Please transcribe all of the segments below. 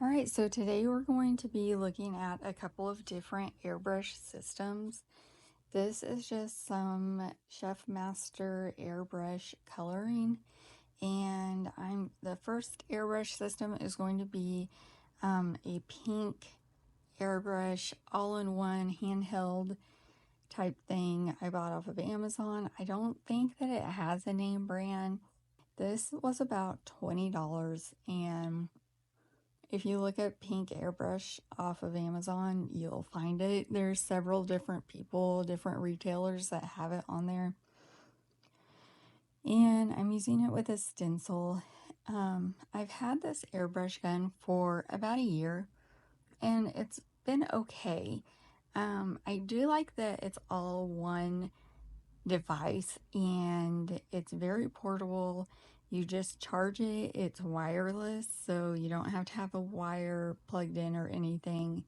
Alright, so today we're going to be looking at a couple of different airbrush systems. This is just some Chef Master airbrush coloring, and the first airbrush system is going to be a pink airbrush all-in-one handheld type thing I bought off of Amazon. I don't think that it has a name brand. This was about $20, and if you look at pink airbrush off of Amazon, you'll find it. There's several different people, different retailers that have it on there. And I'm using it with a stencil. I've had this airbrush gun for about a year, and it's been okay. I do like that it's all one device, and it's very portable. You just charge it. It's wireless, so you don't have to have a wire plugged in or anything.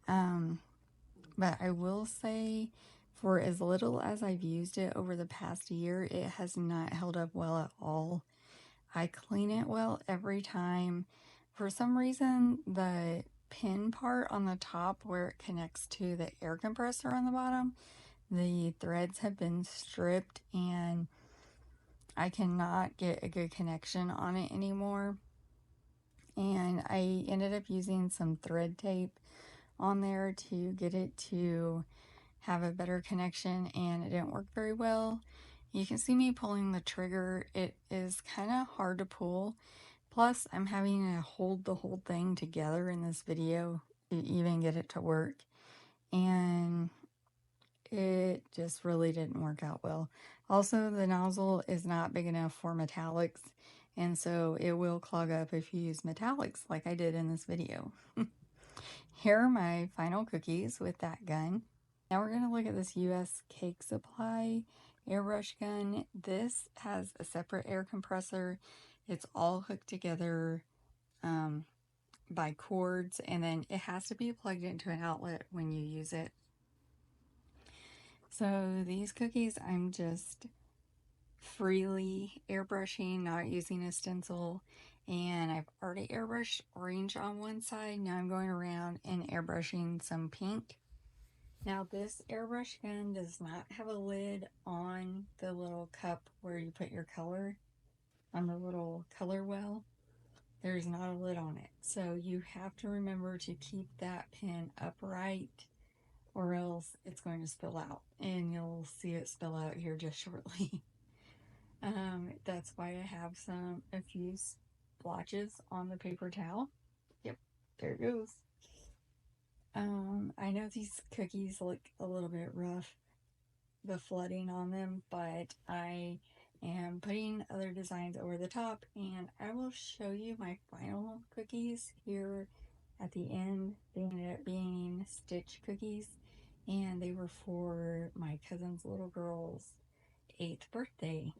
But I will say, for as little as I've used it over the past year, it has not held up well at all. I clean it well every time. For some reason, the pin part on the top where it connects to the air compressor on the bottom, the threads have been stripped and I cannot get a good connection on it anymore. And I ended up using some thread tape on there to get it to have a better connection, and it didn't work very well. You can see me pulling the trigger. It is kind of hard to pull. Plus, I'm having to hold the whole thing together in this video to even get it to work. And it just really didn't work out well. Also, the nozzle is not big enough for metallics, and so it will clog up if you use metallics like I did in this video. Here are my final cookies with that gun. Now we're going to look at this US Cake Supply airbrush gun. This has a separate air compressor. It's all hooked together by cords, and then it has to be plugged into an outlet when you use it. So these cookies I'm just freely airbrushing, not using a stencil, and I've already airbrushed orange on one side. Now I'm going around and airbrushing some pink. Now this airbrush gun does not have a lid on the little cup where you put your color, on the little color well. There's not a lid on it, so you have to remember to keep that pen upright or else it's going to spill out, and you'll see it spill out here just shortly. That's why I have a few splotches on the paper towel. Yep, there it goes. I know these cookies look a little bit rough, the flooding on them, but I am putting other designs over the top, and I will show you my final cookies here at the end. They ended up being stitch cookies, and they were for my cousin's little girl's 8th birthday.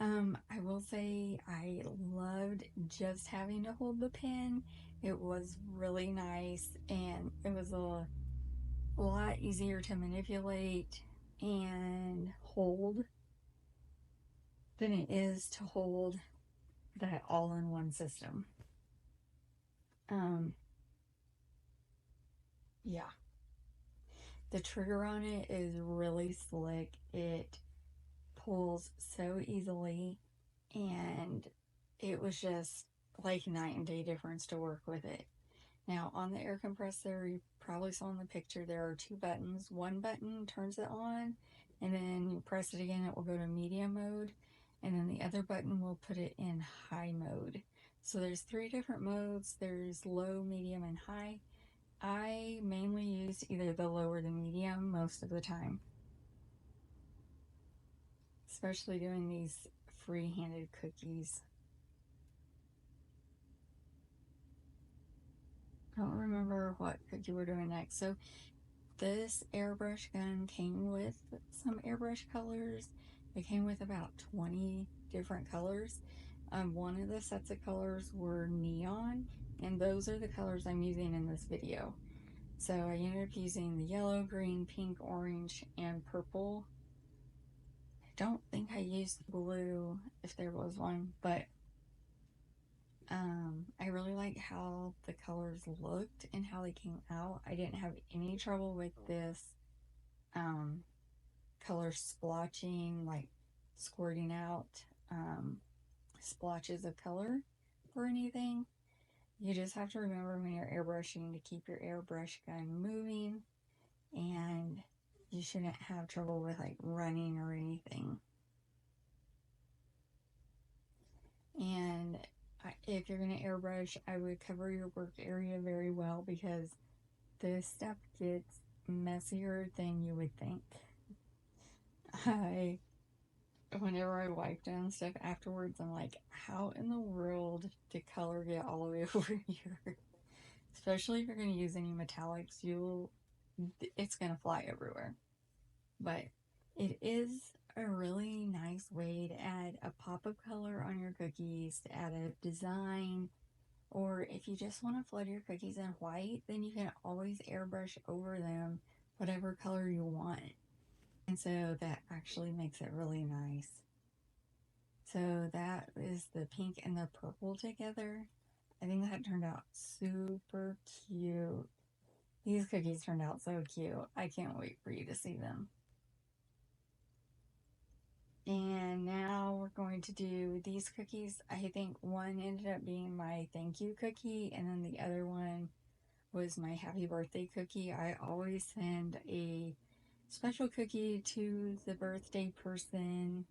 I will say I loved just having to hold the pen. It was really nice, and it was a lot easier to manipulate and hold than it is to hold that all-in-one system. Yeah. The trigger on it is really slick. It pulls so easily, and it was just like night and day difference to work with it. Now on the air compressor, you probably saw in the picture, there are two buttons. One button turns it on, and then you press it again, it will go to medium mode, and then the other button will put it in high mode. So there's 3 different modes. There's low, medium, and high. I mainly use either the low or the medium most of the time, especially doing these free-handed cookies. I don't remember what cookie we're doing next. So this airbrush gun came with some airbrush colors. It came with about 20 different colors. One of the sets of colors were neon, and those are the colors I'm using in this video. So I ended up using the yellow, green, pink, orange, and purple. I don't think I used blue if there was one, but I really like how the colors looked and how they came out. I didn't have any trouble with this um, color splotching, like squirting out um, splotches of color or anything. You just have to remember when you're airbrushing to keep your airbrush gun moving, and you shouldn't have trouble with like running or anything. And if you're going to airbrush, I would cover your work area very well because this stuff gets messier than you would think. I Whenever I wipe down stuff afterwards, I'm like, how in the world did color get all the way over here? Especially if you're going to use any metallics, it's going to fly everywhere. But it is a really nice way to add a pop of color on your cookies, to add a design, or if you just want to flood your cookies in white, then you can always airbrush over them whatever color you want. And so that actually makes it really nice. So that is the pink and the purple together. I think that turned out super cute. These cookies turned out so cute. I can't wait for you to see them. And now we're going to do these cookies. I think one ended up being my thank you cookie, and then the other one was my happy birthday cookie. I always send a special cookie to the birthday person,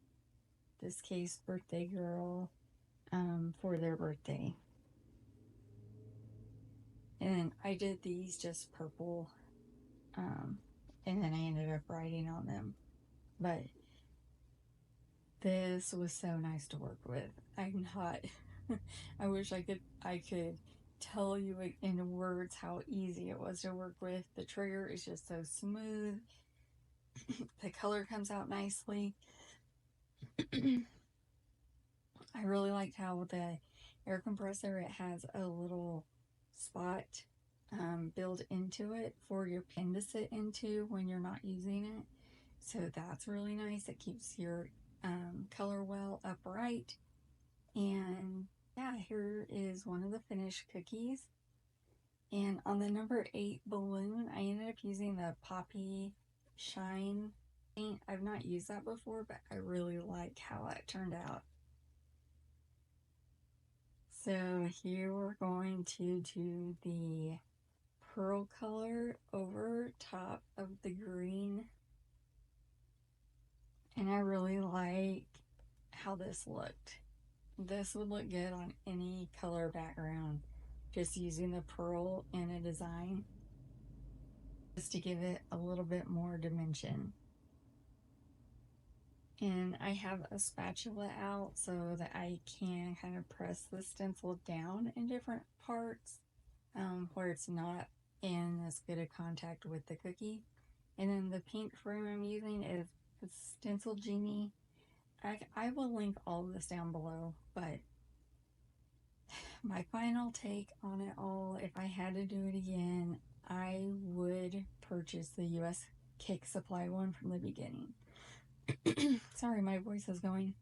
this case, birthday girl, for their birthday. And I did these just purple, and then I ended up writing on them. But this was so nice to work with. I'm not, I wish I could tell you in words how easy it was to work with. The trigger is just so smooth. The color comes out nicely. I really liked how the air compressor, it has a little spot built into it for your pen to sit into when you're not using it. So that's really nice. It keeps your color well upright. And yeah, here is one of the finished cookies. And on the number 8 balloon, I ended up using the Poppy Shine paint. I've not used that before, but I really like how it turned out. So here we're going to do the pearl color over top of the green. And I really like how this looked. This would look good on any color background, just using the pearl in a design, just to give it a little bit more dimension. And I have a spatula out so that I can kind of press the stencil down in different parts where it's not in as good a contact with the cookie. And then the pink frame I'm using is the Stencil Genie. I will link all of this down below, but my final take on it all, if I had to do it again, I would purchase the US Cake Supply one from the beginning. Sorry, my voice is going.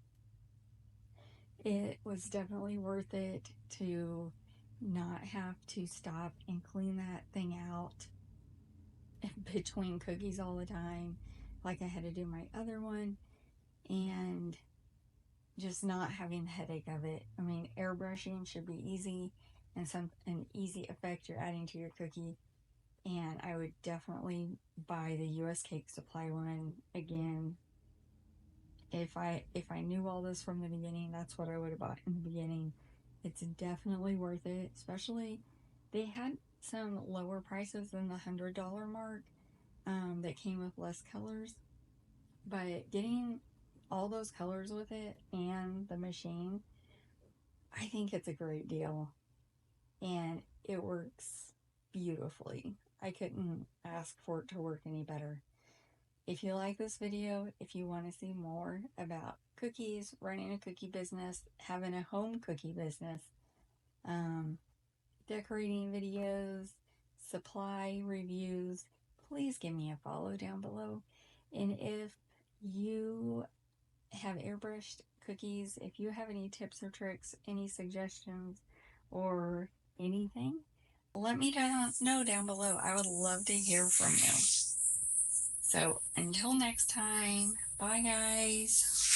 It was definitely worth it to not have to stop and clean that thing out between cookies all the time like I had to do my other one, and just not having the headache of it. I mean, airbrushing should be easy and an easy effect you're adding to your cookie. And I would definitely buy the US Cake Supply one again. If I knew all this from the beginning, that's what I would have bought in the beginning. It's definitely worth it, especially they had some lower prices than the $100 mark that came with less colors. But getting all those colors with it and the machine, I think it's a great deal. And it works beautifully. I couldn't ask for it to work any better. If you like this video, if you want to see more about cookies, running a cookie business, having a home cookie business, decorating videos, supply reviews, please give me a follow down below. And if you have airbrushed cookies, if you have any tips or tricks, any suggestions, or anything, let me know down below. I would love to hear from you. So until next time, bye guys.